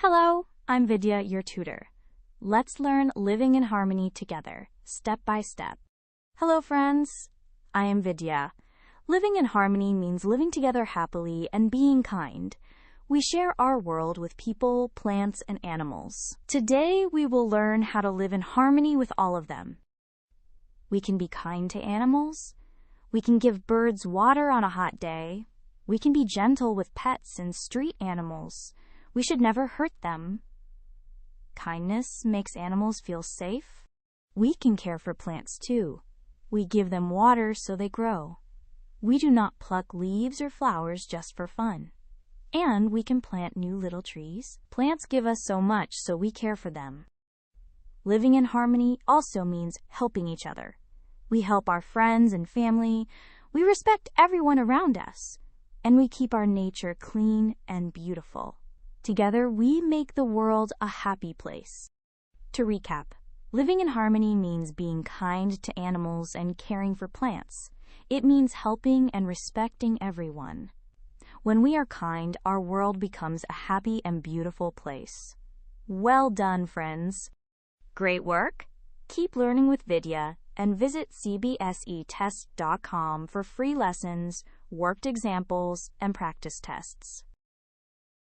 Hello, I'm Vidya, your tutor. Let's learn living in harmony together, step by step. Hello, friends. I am Vidya. Living in harmony means living together happily and being kind. We share our world with people, plants, and animals. Today, we will learn how to live in harmony with all of them. We can be kind to animals. We can give birds water on a hot day. We can be gentle with pets and street animals. We should never hurt them. Kindness makes animals feel safe. We can care for plants too. We give them water so they grow. We do not pluck leaves or flowers just for fun. And we can plant new little trees. Plants give us so much, so we care for them. Living in harmony also means helping each other. We help our friends and family. We respect everyone around us. And we keep our nature clean and beautiful. Together, we make the world a happy place. To recap, living in harmony means being kind to animals and caring for plants. It means helping and respecting everyone. When we are kind, our world becomes a happy and beautiful place. Well done, friends. Great work. Keep learning with Vidya and visit CBSETest.com for free lessons, worked examples, and practice tests.